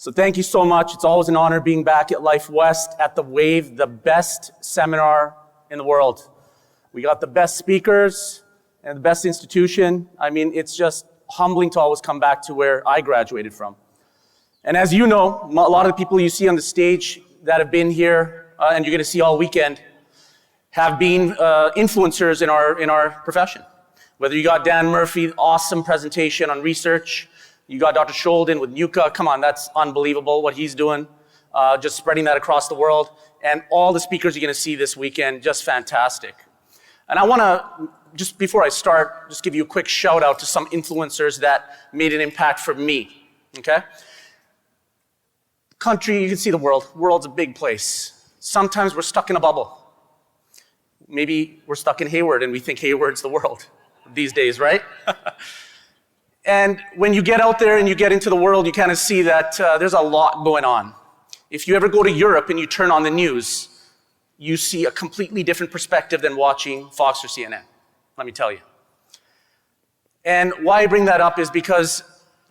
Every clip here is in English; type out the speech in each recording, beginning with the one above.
So thank you so much. It's always an honor being back at Life West at the Wave, the best seminar in the world. We got the best speakers and the best institution. I mean, it's just humbling to always come back to where I graduated from. And as you know, a lot of the people you see on the stage that have been here and you're going to see all weekend have been influencers in our profession. Whether you got Dan Murphy, awesome presentation on research, you got Dr. Sholden with NUCA, come on, that's unbelievable what he's doing, just spreading that across the world. And all the speakers you're going to see this weekend, just fantastic. And I want to, just before I start, just give you a quick shout out to some influencers that made an impact for me, okay? Country, you can see the world. World's a big place. Sometimes we're stuck in a bubble. Maybe we're stuck in Hayward and we think Hayward's the world these days, right? And when you get out there and you get into the world, you kind of see that there's a lot going on. If you ever go to Europe and you turn on the news, you see a completely different perspective than watching Fox or CNN, let me tell you. And why I bring that up is because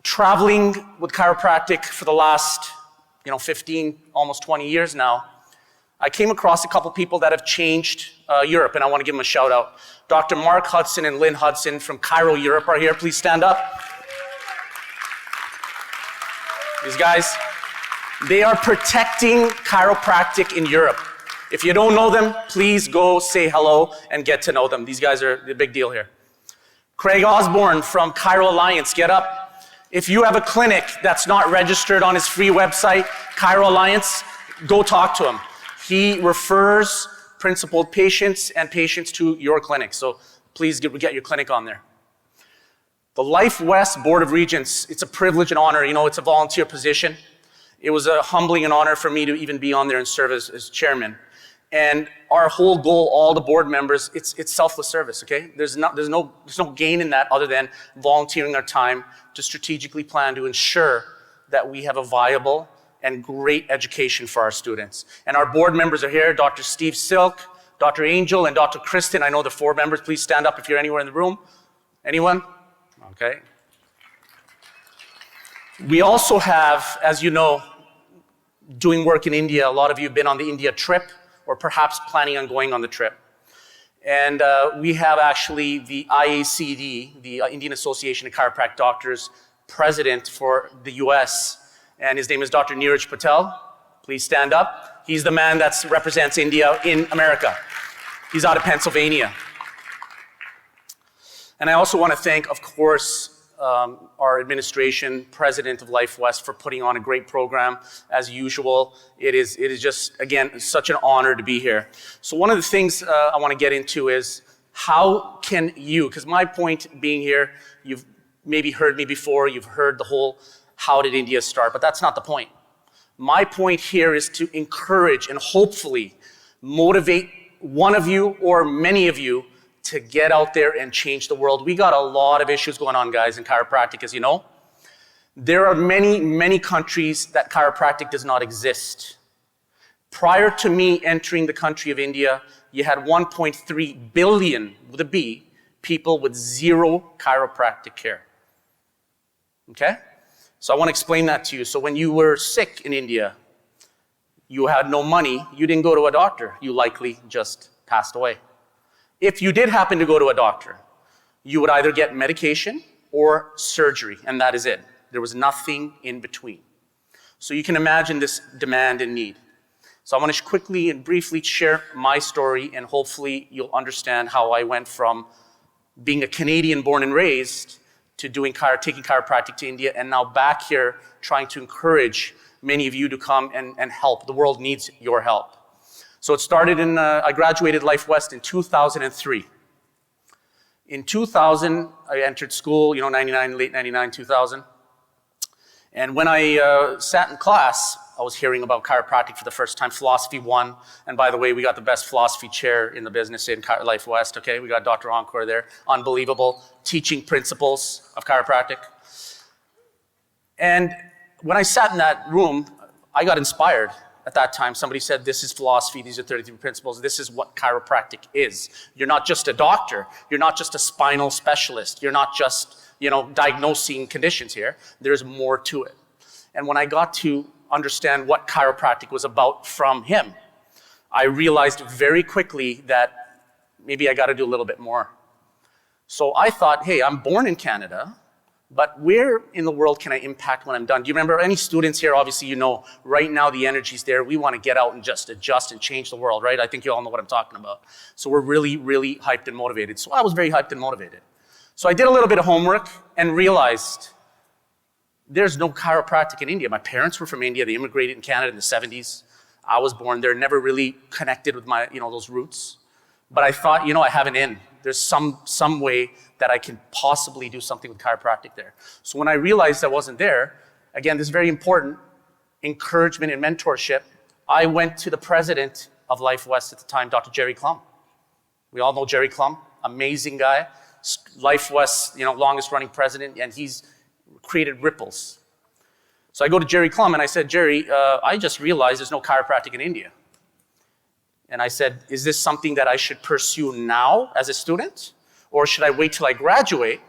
traveling with chiropractic for the last 15, almost 20 years now, I came across a couple people that have changed Europe, and I want to give them a shout out. Dr. Mark Hudson and Lynn Hudson from Cairo, Europe are here. Please stand up. These guys, they are protecting chiropractic in Europe. If you don't know them, please go say hello and get to know them. These guys are the big deal here. Craig Osborne from Chiro Alliance, get up. If you have a clinic that's not registered on his free website, Chiro Alliance, go talk to him. He refers principled patients and patients to your clinic. So please get your clinic on there. The Life West Board of Regents, it's a privilege and honor. It's a volunteer position. It was a humbling and honor for me to even be on there and serve as chairman. And our whole goal, all the board members, it's selfless service, okay? There's no gain in that other than volunteering our time to strategically plan to ensure that we have a viable and great education for our students. And our board members are here, Dr. Steve Silk, Dr. Angel, and Dr. Kristen. I know the 4 members. Please stand up if you're anywhere in the room. Anyone? Okay. We also have, as you know, doing work in India. A lot of you have been on the India trip or perhaps planning on going on the trip. And we have actually the IACD, the Indian Association of Chiropractic Doctors, president for the US, and his name is Dr. Neeraj Patel. Please stand up. He's the man that represents India in America. He's out of Pennsylvania. And I also want to thank, of course, our administration, president of Life West, for putting on a great program. As usual, it is just, again, such an honor to be here. So one of the things I want to get into is how can you, because my point being here, you've maybe heard me before, you've heard the whole how did India start, but that's not the point. My point here is to encourage and hopefully motivate one of you or many of you to get out there and change the world. We got a lot of issues going on, guys, in chiropractic, as you know. There are many, many countries that chiropractic does not exist. Prior to me entering the country of India, you had 1.3 billion, with a B, people with zero chiropractic care. Okay? So I want to explain that to you. So when you were sick in India, you had no money, you didn't go to a doctor, you likely just passed away. If you did happen to go to a doctor, you would either get medication or surgery, and that is it. There was nothing in between. So you can imagine this demand and need. So I want to quickly and briefly share my story, and hopefully you'll understand how I went from being a Canadian born and raised to taking chiropractic to India, and now back here trying to encourage many of you to come and help. The world needs your help. So it started I graduated Life West in 2003. In 2000, I entered school, 99, late 99, 2000. And when I sat in class, I was hearing about chiropractic for the first time, Philosophy 1. And by the way, we got the best philosophy chair in the business in Life West, okay? We got Dr. Encore there, unbelievable, teaching principles of chiropractic. And when I sat in that room, I got inspired. At that time, somebody said, this is philosophy, these are 33 principles, this is what chiropractic is. You're not just a doctor, you're not just a spinal specialist, you're not just, diagnosing conditions here, there's more to it. And when I got to understand what chiropractic was about from him, I realized very quickly that maybe I got to do a little bit more. So I thought, hey, I'm born in Canada, but where in the world can I impact when I'm done? Do you remember any students here? Obviously, you know, right now the energy's there. We want to get out and just adjust and change the world, right? I think you all know what I'm talking about. So we're really, really hyped and motivated. So I was very hyped and motivated. So I did a little bit of homework and realized there's no chiropractic in India. My parents were from India. They immigrated in Canada in the 70s. I was born there, never really connected with my, those roots. But I thought, I have an in. There's some way that I can possibly do something with chiropractic there. So when I realized I wasn't there, again, this is very important, encouragement and mentorship. I went to the president of Life West at the time, Dr. Jerry Clum. We all know Jerry Clum, amazing guy. Life West, longest running president, and he's created ripples. So I go to Jerry Clum and I said, Jerry, I just realized there's no chiropractic in India. And I said, is this something that I should pursue now as a student? Or should I wait till I graduate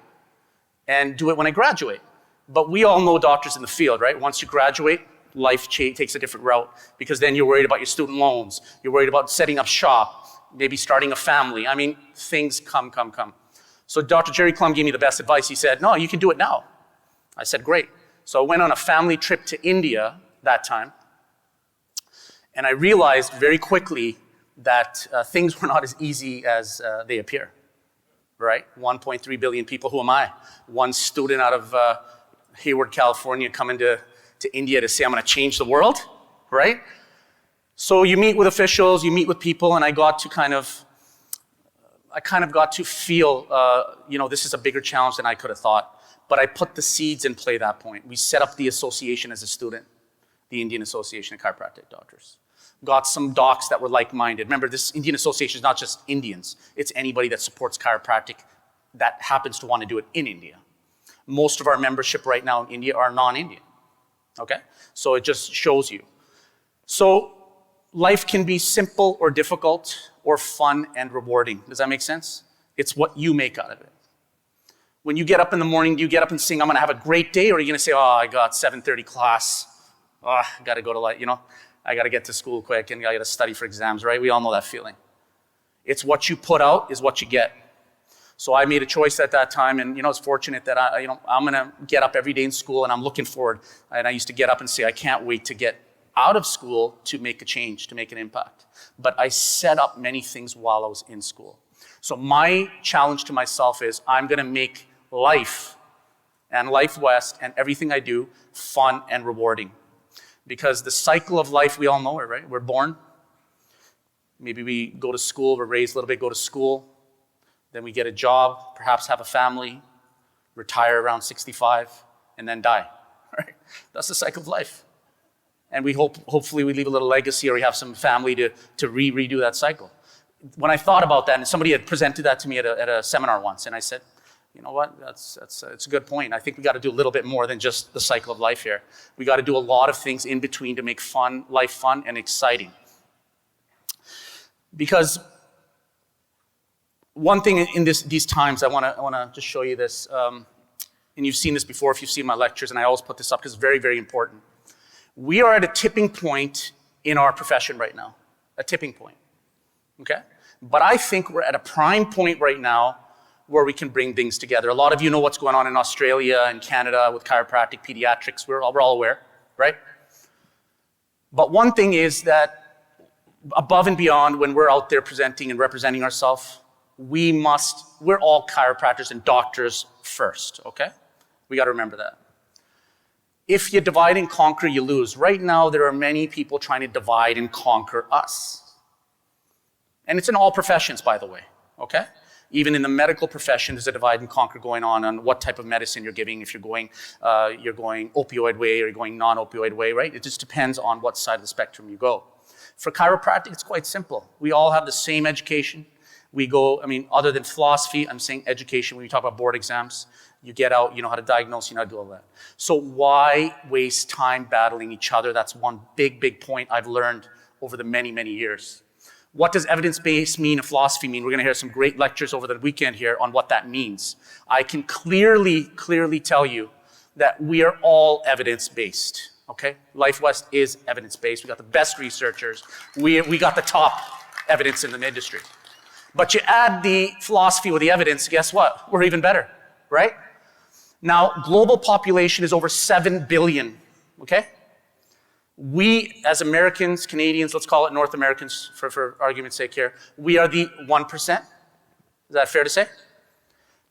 and do it when I graduate? But we all know doctors in the field, right? Once you graduate, life takes a different route because then you're worried about your student loans. You're worried about setting up shop, maybe starting a family. I mean, things come. So Dr. Jerry Clum gave me the best advice. He said, no, you can do it now. I said, great. So I went on a family trip to India that time. And I realized very quickly that things were not as easy as they appear, right? 1.3 billion people, who am I? One student out of Hayward, California, coming to India to say, I'm gonna change the world, right? So you meet with officials, you meet with people, and I kind of got to feel, this is a bigger challenge than I could have thought. But I put the seeds in play that point. We set up the association as a student, the Indian Association of Chiropractic Doctors. Got some docs that were like-minded. Remember, this Indian Association is not just Indians. It's anybody that supports chiropractic that happens to want to do it in India. Most of our membership right now in India are non-Indian, okay? So it just shows you. So life can be simple or difficult or fun and rewarding. Does that make sense? It's what you make out of it. When you get up in the morning, do you get up and sing, I'm gonna have a great day, or are you gonna say, oh, I got 7:30 class. Oh, I gotta go to I got to get to school quick and I got to study for exams, right? We all know that feeling. It's what you put out is what you get. So I made a choice at that time, and it's fortunate that I'm going to get up every day in school, and I'm looking forward. And I used to get up and say, I can't wait to get out of school to make a change, to make an impact. But I set up many things while I was in school. So my challenge to myself is I'm going to make life and Life West and everything I do fun and rewarding. Because the cycle of life, we all know it, right? We're born. Maybe we go to school, we're raised a little bit, go to school. Then we get a job, perhaps have a family, retire around 65, and then die, right? That's the cycle of life. And we hopefully we leave a little legacy, or we have some family to redo that cycle. When I thought about that, and somebody had presented that to me at a seminar once, and I said, you know what, it's a good point. I think we got to do a little bit more than just the cycle of life here. We got to do a lot of things in between to make life fun and exciting. Because one thing in these times, I want to just show you this, and you've seen this before if you've seen my lectures, and I always put this up because it's very, very important. We are at a tipping point in our profession right now, a tipping point, okay? But I think we're at a prime point right now where we can bring things together. A lot of you know what's going on in Australia and Canada with chiropractic, pediatrics. We're all aware, right? But one thing is that above and beyond, when we're out there presenting and representing ourselves, we're all chiropractors and doctors first, okay? We got to remember that. If you divide and conquer, you lose. Right now, there are many people trying to divide and conquer us. And it's in all professions, by the way, okay? Even in the medical profession, there's a divide and conquer going on what type of medicine you're giving, if you're going opioid way or you're going non-opioid way, right? It just depends on what side of the spectrum you go. For chiropractic, it's quite simple. We all have the same education. We go, other than philosophy, I'm saying education. When we talk about board exams, you get out, you know how to diagnose, you know how to do all that. So why waste time battling each other? That's one big point I've learned over the many, many years. What does evidence-based mean and philosophy mean? We're going to hear some great lectures over the weekend here on what that means. I can clearly tell you that we are all evidence-based. okay? LifeWest is evidence-based. We got the best researchers. We got the top evidence in the industry. But you add the philosophy with the evidence, guess what? We're even better, right? Now, global population is over 7 billion, okay? We, as Americans, Canadians, let's call it North Americans for argument's sake here, we are the 1%. Is that fair to say?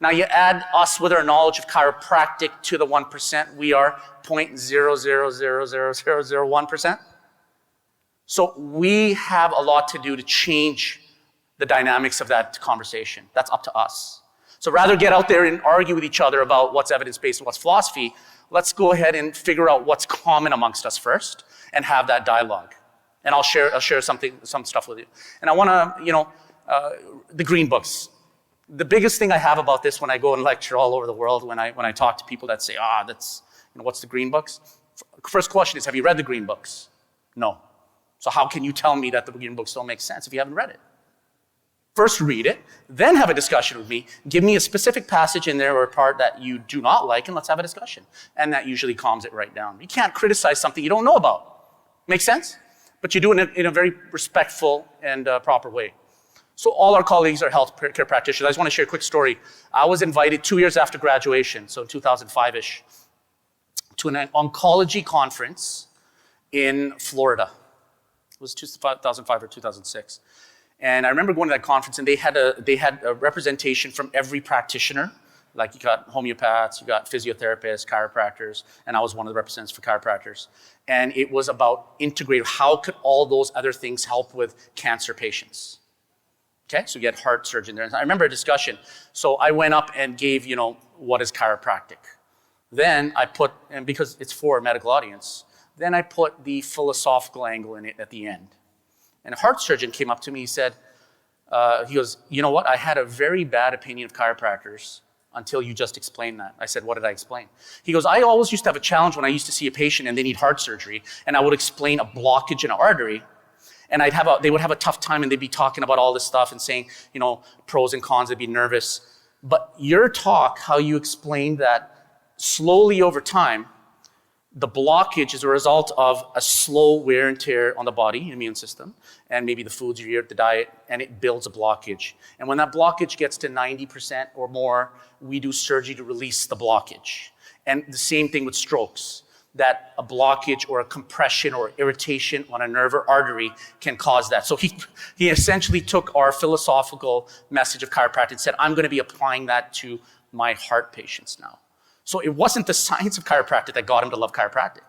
Now you add us with our knowledge of chiropractic to the 1%, we are 0.0000001%. So we have a lot to do to change the dynamics of that conversation. That's up to us. So rather get out there and argue with each other about what's evidence-based and what's philosophy, let's go ahead and figure out what's common amongst us first and have that dialogue. And I'll share some stuff with you. And I wanna, the green books. The biggest thing I have about this when I go and lecture all over the world, when I talk to people that say, that's, what's the green books? First question is, have you read the green books? No. So how can you tell me that the green books don't make sense if you haven't read it? First read it, then have a discussion with me. Give me a specific passage in there or a part that you do not like, and let's have a discussion. And that usually calms it right down. You can't criticize something you don't know about. Make sense? But you do it in a very respectful and proper way. So all our colleagues are health care practitioners. I just want to share a quick story. I was invited 2 years after graduation, so 2005-ish, to an oncology conference in Florida. It was 2005 or 2006. And I remember going to that conference, and they had a representation from every practitioner. Like you got homeopaths, you got physiotherapists, chiropractors, and I was one of the representatives for chiropractors. And it was about integrating how could all those other things help with cancer patients. Okay, so you get heart surgeon there. And I remember a discussion. So I went up and gave, what is chiropractic? Then I put, and because it's for a medical audience, then I put the philosophical angle in it at the end. And a heart surgeon came up to me, he said, he goes, you know what, I had a very bad opinion of chiropractors until you just explained that. I said, what did I explain? He goes, I always used to have a challenge when I used to see a patient and they need heart surgery, and I would explain a blockage in an artery, and they would have a tough time, and they'd be talking about all this stuff and saying, pros and cons, they'd be nervous. But your talk, how you explained that slowly over time, the blockage is a result of a slow wear and tear on the body, immune system, and maybe the foods you eat, the diet, and it builds a blockage. And when that blockage gets to 90% or more, we do surgery to release the blockage. And the same thing with strokes, that a blockage or a compression or irritation on a nerve or artery can cause that. So he essentially took our philosophical message of chiropractic and said, I'm going to be applying that to my heart patients now. So it wasn't the science of chiropractic that got him to love chiropractic.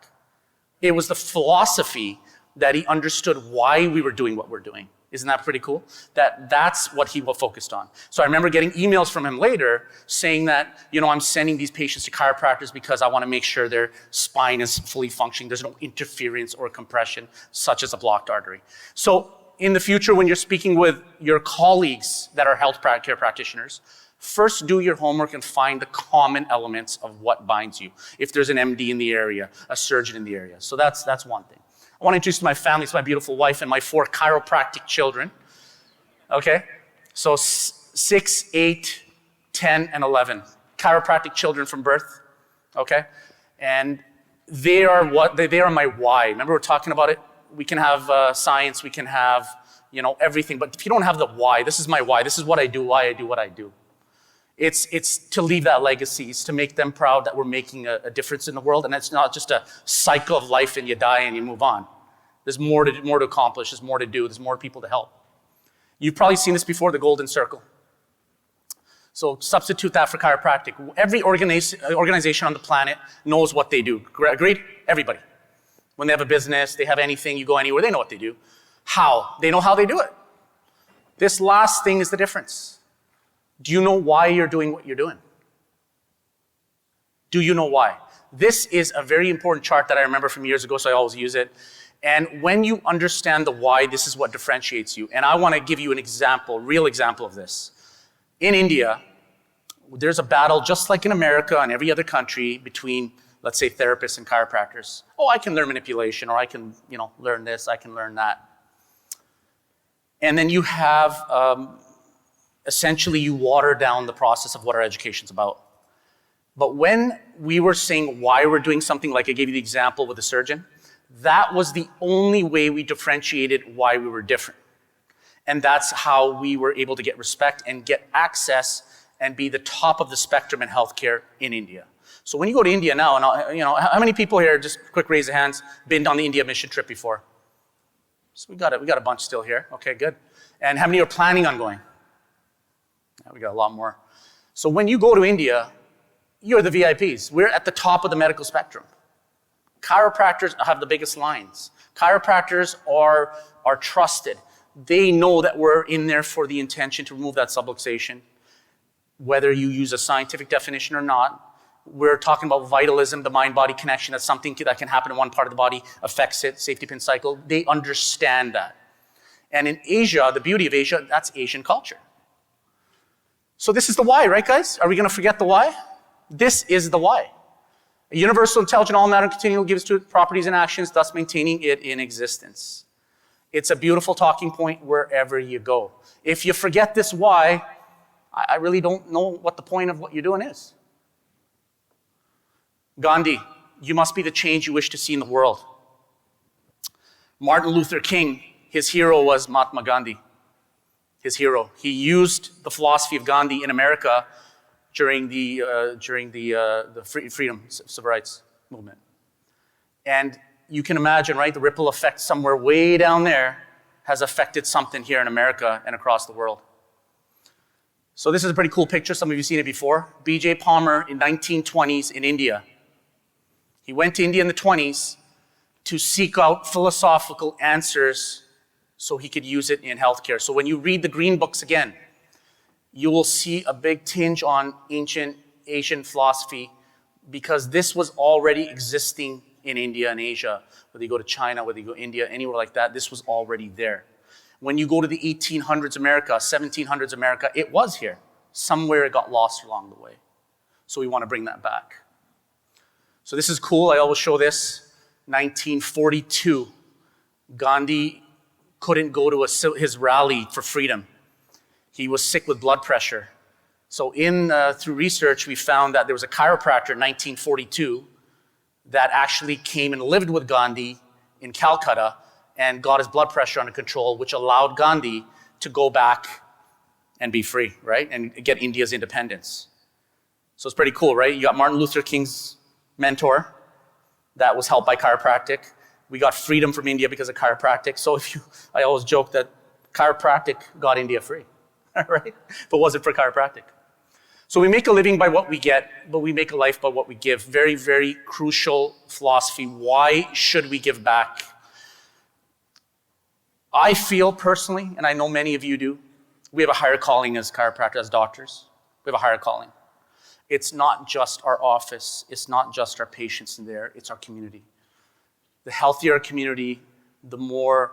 It was the philosophy that he understood why we were doing what we're doing. Isn't that pretty cool? That's what he focused on. So I remember getting emails from him later saying that, I'm sending these patients to chiropractors because I want to make sure their spine is fully functioning. There's no interference or compression, such as a blocked artery. So in the future, when you're speaking with your colleagues that are health care practitioners, first do your homework and find the common elements of what binds you. If there's an MD in the area, a surgeon in the area. So that's one thing. I want to introduce my family. It's my beautiful wife and my 4 chiropractic children. Okay? So 6, 8, 10, and 11. Chiropractic children from birth. Okay? And they are my why. Remember we were talking about it? We can have science, we can have, everything. But if you don't have the why, this is my why. This is what I do, why I do what I do. It's to leave that legacy. It's to make them proud that we're making a difference in the world, and it's not just a cycle of life and you die and you move on. There's more to accomplish, there's more to do, there's more people to help. You've probably seen this before, the golden circle. So substitute that for chiropractic. Every organization on the planet knows what they do. Agreed? Everybody. When they have a business, they have anything, you go anywhere, they know what they do. How? They know how they do it. This last thing is the difference. Do you know why you're doing what you're doing? Do you know why? This is a very important chart that I remember from years ago, so I always use it. And when you understand the why, this is what differentiates you. And I want to give you an example, real example of this. In India, there's a battle, just like in America and every other country, between, let's say, therapists and chiropractors. Oh, I can learn manipulation, or I can, learn this, I can learn that. And then you have, essentially, you water down the process of what our education's about. But when we were saying why we're doing something, like I gave you the example with the surgeon, that was the only way we differentiated why we were different. And that's how we were able to get respect and get access and be the top of the spectrum in healthcare in India. So when you go to India now, and how many people here, just quick raise of hands, been on the India mission trip before? So we got a bunch still here. Okay, good. And how many are planning on going? Yeah, we got a lot more. So when you go to India, you're the VIPs. We're at the top of the medical spectrum. Chiropractors have the biggest lines. Chiropractors are trusted. They know that we're in there for the intention to remove that subluxation. Whether you use a scientific definition or not, we're talking about vitalism, the mind-body connection. That's something that can happen in one part of the body, affects it, safety pin cycle. They understand that. And in Asia, the beauty of Asia, that's Asian culture. So this is the why, right, guys? Are we going to forget the why? This is the why. A universal, intelligent, all-matter continuum gives to it properties and actions, thus maintaining it in existence. It's a beautiful talking point wherever you go. If you forget this why, I really don't know what the point of what you're doing is. Gandhi, you must be the change you wish to see in the world. Martin Luther King, his hero was Mahatma Gandhi. His hero. He used the philosophy of Gandhi in America during the freedom, civil rights movement. And you can imagine, right, the ripple effect somewhere way down there has affected something here in America and across the world. So this is a pretty cool picture. Some of you have seen it before. B.J. Palmer in 1920s in India. He went to India in the 20s to seek out philosophical answers so he could use it in healthcare. So when you read the green books again, you will see a big tinge on ancient Asian philosophy because this was already existing in India and Asia. Whether you go to China, whether you go to India, anywhere like that, this was already there. When you go to the 1800s America, 1700s America, it was here. Somewhere it got lost along the way. So we want to bring that back. So this is cool. I always show this. 1942, Gandhi couldn't go to his rally for freedom. He was sick with blood pressure. So through research, we found that there was a chiropractor in 1942 that actually came and lived with Gandhi in Calcutta and got his blood pressure under control, which allowed Gandhi to go back and be free, right? And get India's independence. So it's pretty cool, right? You got Martin Luther King's mentor that was helped by chiropractic. We got freedom from India because of chiropractic. So I always joke that chiropractic got India free, right? But was it for chiropractic? So we make a living by what we get, but we make a life by what we give. Very, very crucial philosophy. Why should we give back? I feel personally, and I know many of you do, we have a higher calling as chiropractors, as doctors. We have a higher calling. It's not just our office. It's not just our patients in there. It's our community. The healthier our community, the more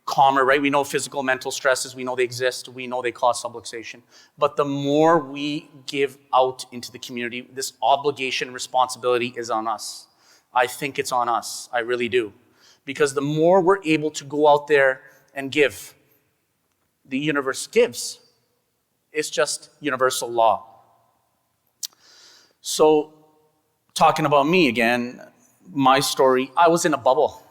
calmer, right? We know physical, mental stresses. We know they exist. We know they cause subluxation. But the more we give out into the community, this obligation, responsibility is on us. I think it's on us. I really do. Because the more we're able to go out there and give, the universe gives. It's just universal law. So, talking about me again, my story, I was in a bubble.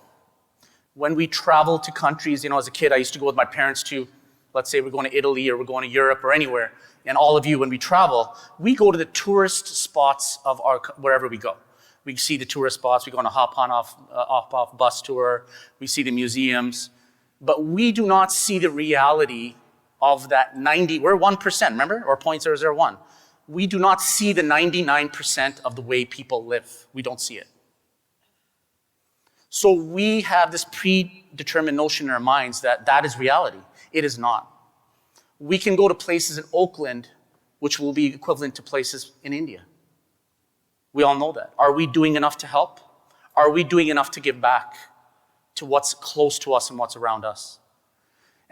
When we traveled to countries, as a kid, I used to go with my parents to, let's say we're going to Italy or we're going to Europe or anywhere. And all of you, when we travel, we go to the tourist spots of wherever we go. We see the tourist spots, we go on a hop-on bus tour, we see the museums, but we do not see the reality of that we're 1%, remember? Or 0.001. We do not see the 99% of the way people live. We don't see it. So we have this predetermined notion in our minds that that is reality. It is not. We can go to places in Oakland, which will be equivalent to places in India. We all know that. Are we doing enough to help? Are we doing enough to give back to what's close to us and what's around us?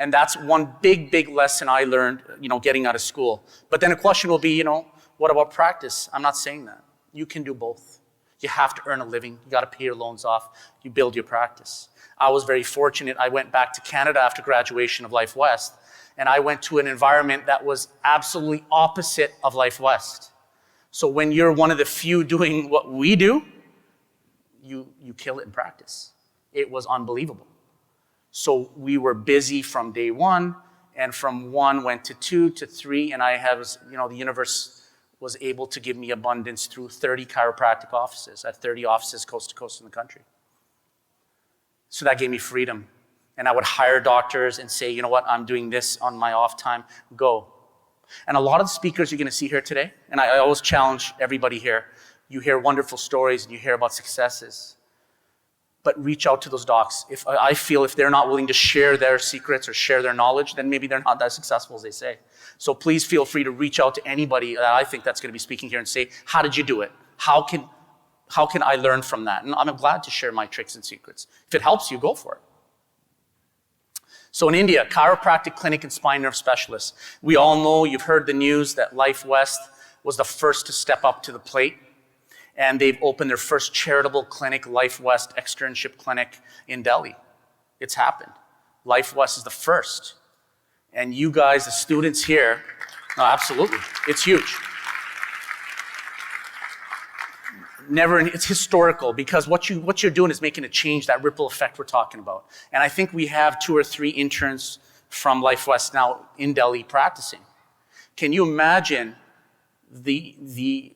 And that's one big, big lesson I learned, getting out of school. But then a question will be, what about practice? I'm not saying that. You can do both. You have to earn a living. You got to pay your loans off. You build your practice. I was very fortunate. I went back to Canada after graduation of Life West, and I went to an environment that was absolutely opposite of Life West. So when you're one of the few doing what we do, you kill it in practice. It was unbelievable. So we were busy from day one, and from 1 went to 2 to 3, and the universe was able to give me abundance through 30 chiropractic offices. I had 30 offices coast to coast in the country. So that gave me freedom. And I would hire doctors and say, you know what, I'm doing this on my off time, go. And a lot of the speakers you're gonna see here today, and I always challenge everybody here, you hear wonderful stories and you hear about successes, but reach out to those docs. I feel if they're not willing to share their secrets or share their knowledge, then maybe they're not that successful as they say. So please feel free to reach out to anybody that I think that's gonna be speaking here and say, how did you do it? How can I learn from that? And I'm glad to share my tricks and secrets. If it helps you, go for it. So in India, chiropractic clinic and spine nerve specialist. We all know, you've heard the news that Life West was the first to step up to the plate. And they've opened their first charitable clinic, Life West Externship Clinic in Delhi. It's happened. Life West is the first. And you guys, the students here, no, absolutely, it's huge. It's historical, because what you're doing is making a change, that ripple effect we're talking about. And I think we have 2 or 3 interns from Life West now in Delhi practicing. Can you imagine the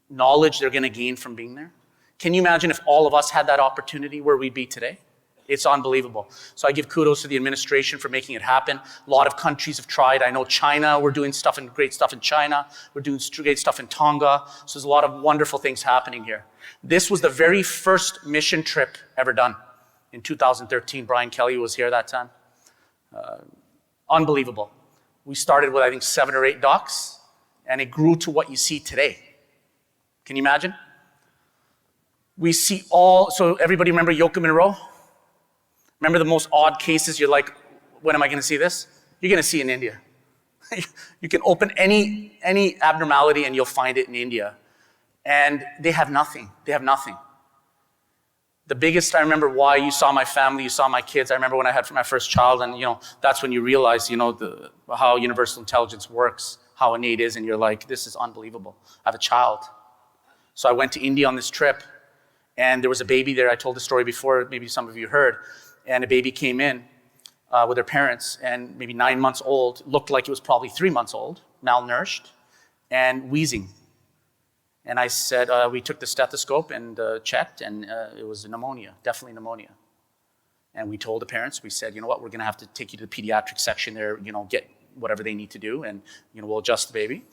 knowledge they're gonna gain from being there? Can you imagine if all of us had that opportunity, where we'd be today? It's unbelievable. So I give kudos to the administration for making it happen. A lot of countries have tried. I know China, we're doing great stuff in China. We're doing great stuff in Tonga. So there's a lot of wonderful things happening here. This was the very first mission trip ever done in 2013. Brian Kelly was here that time. Unbelievable. We started with, I think, 7 or 8 docs, and it grew to what you see today. Can you imagine? We see so everybody remember Yoakum and Rowe? Remember the most odd cases? You're like, when am I gonna see this? You're gonna see in India. You can open any abnormality and you'll find it in India. And they have nothing. They have nothing. The biggest, I remember why you saw my family, you saw my kids. I remember when I had my first child, and that's when you realize, how universal intelligence works, how innate it is, and you're like, this is unbelievable. I have a child. So I went to India on this trip, and there was a baby there. I told the story before, maybe some of you heard. And a baby came in with their parents, and maybe 9 months old, looked like it was probably 3 months old, malnourished, and wheezing. And I said, we took the stethoscope and checked, and it was pneumonia, definitely pneumonia. And we told the parents, we said, you know what, we're gonna have to take you to the pediatric section there, get whatever they need to do, and we'll adjust the baby.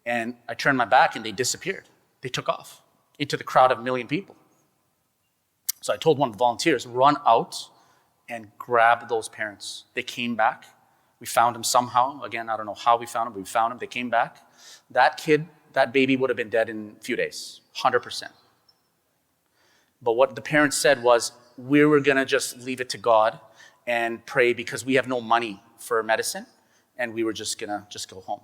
And I turned my back and they disappeared. They took off into the crowd of 1 million people. So I told one of the volunteers, run out and grab those parents. They came back. We found them somehow. Again, I don't know how we found them, but we found them. They came back. That baby would have been dead in a few days, 100%. But what the parents said was, we were gonna just leave it to God and pray, because we have no money for medicine, and we were just gonna go home.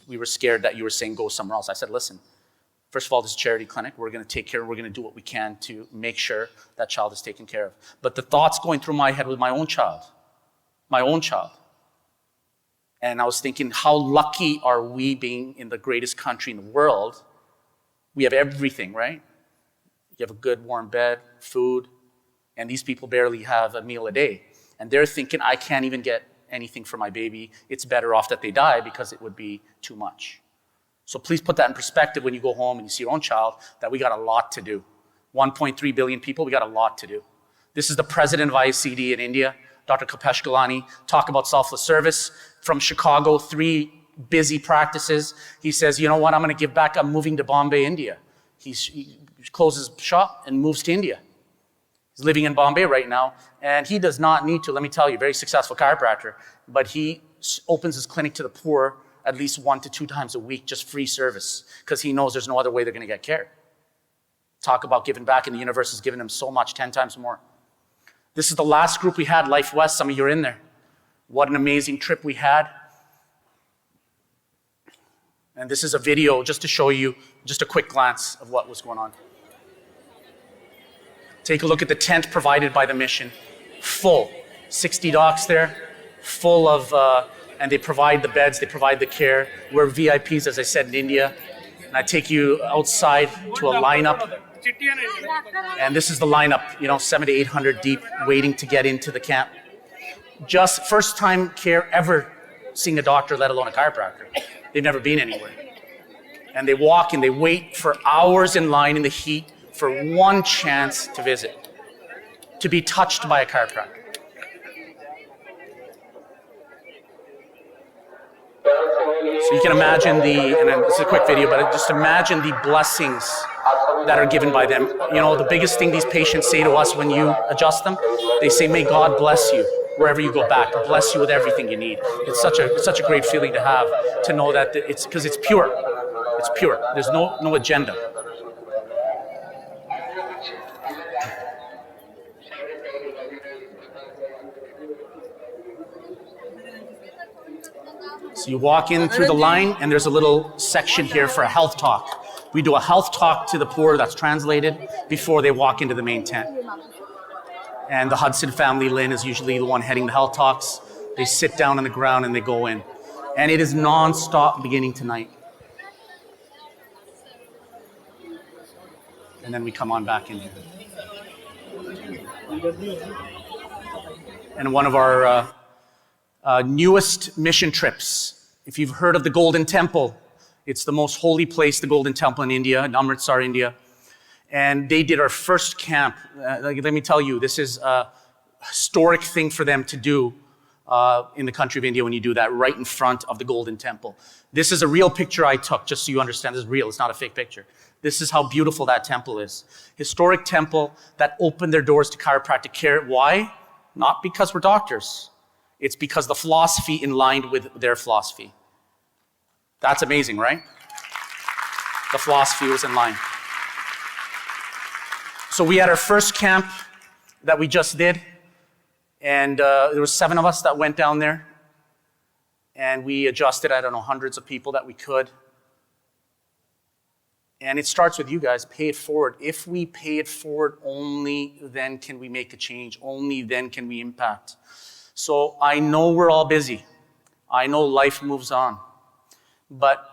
We were scared that you were saying go somewhere else. I said, listen, first of all, this is a charity clinic. We're gonna take care, we're gonna do what we can to make sure that child is taken care of. But the thoughts going through my head was my own child. And I was thinking, how lucky are we being in the greatest country in the world? We have everything, right? You have a good warm bed, food, and these people barely have a meal a day. And they're thinking, I can't even get anything for my baby. It's better off that they die, because it would be too much. So please put that in perspective when you go home and you see your own child, that we got a lot to do. 1.3 billion people, we got a lot to do. This is the president of ICD in India, Dr. Kapesh Galani, talk about selfless service. From Chicago, 3 busy practices. He says, you know what, I'm gonna give back, I'm moving to Bombay, India. He closes shop and moves to India. He's living in Bombay right now, and he does not need to, let me tell you, very successful chiropractor, but he opens his clinic to the poor at least 1 to 2 times a week, just free service, because he knows there's no other way they're gonna get care. Talk about giving back, and the universe has given him so much, 10 times more. This is the last group we had, Life West, some of you are in there. What an amazing trip we had. And this is a video just to show you just a quick glance of what was going on. Take a look at the tent provided by the mission. Full, 60 docs there, full of, and they provide the beds, they provide the care. We're VIPs, as I said, in India. And I take you outside to a lineup. And this is the lineup, 700 to 800 deep, waiting to get into the camp. Just first time care ever seeing a doctor, let alone a chiropractor. They've never been anywhere. And they walk and they wait for hours in line in the heat for one chance to visit, to be touched by a chiropractor. So you can imagine and this is a quick video, but just imagine the blessings that are given by them. The biggest thing these patients say to us when you adjust them, they say, may God bless you wherever you go back, bless you with everything you need. It's such a great feeling to have, to know that it's because it's pure. It's pure. There's no agenda. So you walk in through the line, and there's a little section here for a health talk. We do a health talk to the poor that's translated before they walk into the main tent. And the Hudson family, Lynn, is usually the one heading the health talks. They sit down on the ground and they go in. And it is non-stop beginning tonight. And then we come on back in here. And one of our newest mission trips, if you've heard of the Golden Temple, it's the most holy place, the Golden Temple in India, in Amritsar, India. And they did our first camp. Let me tell you, this is a historic thing for them to do in the country of India when you do that, right in front of the Golden Temple. This is a real picture I took, just so you understand. This is real. It's not a fake picture. This is how beautiful that temple is. Historic temple that opened their doors to chiropractic care. Why? Not because we're doctors. It's because the philosophy in line with their philosophy. That's amazing, right? The philosophy was in line. So we had our first camp that we just did, and there were 7 of us that went down there, and we adjusted, hundreds of people that we could. And it starts with you guys. Pay it forward. If we pay it forward, only then can we make a change. Only then can we impact. So I know we're all busy. I know life moves on. But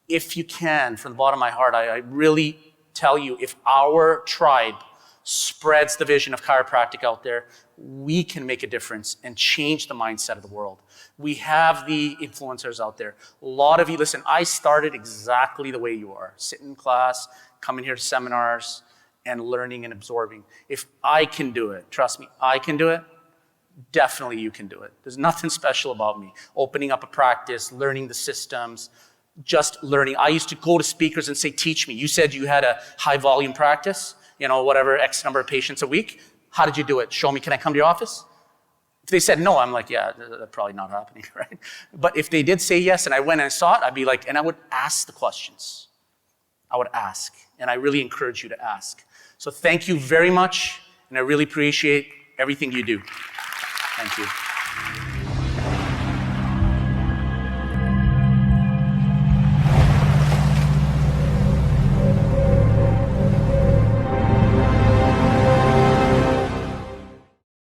if you can, from the bottom of my heart, I really tell you, if our tribe spreads the vision of chiropractic out there, we can make a difference and change the mindset of the world. We have the influencers out there. A lot of you, listen, I started exactly the way you are. Sitting in class, coming here to seminars, and learning and absorbing. If I can do it, trust me, I can do it, definitely you can do it. There's nothing special about me. Opening up a practice, learning the systems, just learning. I used to go to speakers and say, teach me. You said you had a high volume practice, whatever, X number of patients a week. How did you do it? Show me, can I come to your office? If they said no, I'm like, yeah, that's probably not happening, right? But if they did say yes and I went and I saw it, I'd be like, and I would ask the questions. I would ask, and I really encourage you to ask. So thank you very much, and I really appreciate everything you do. Thank you.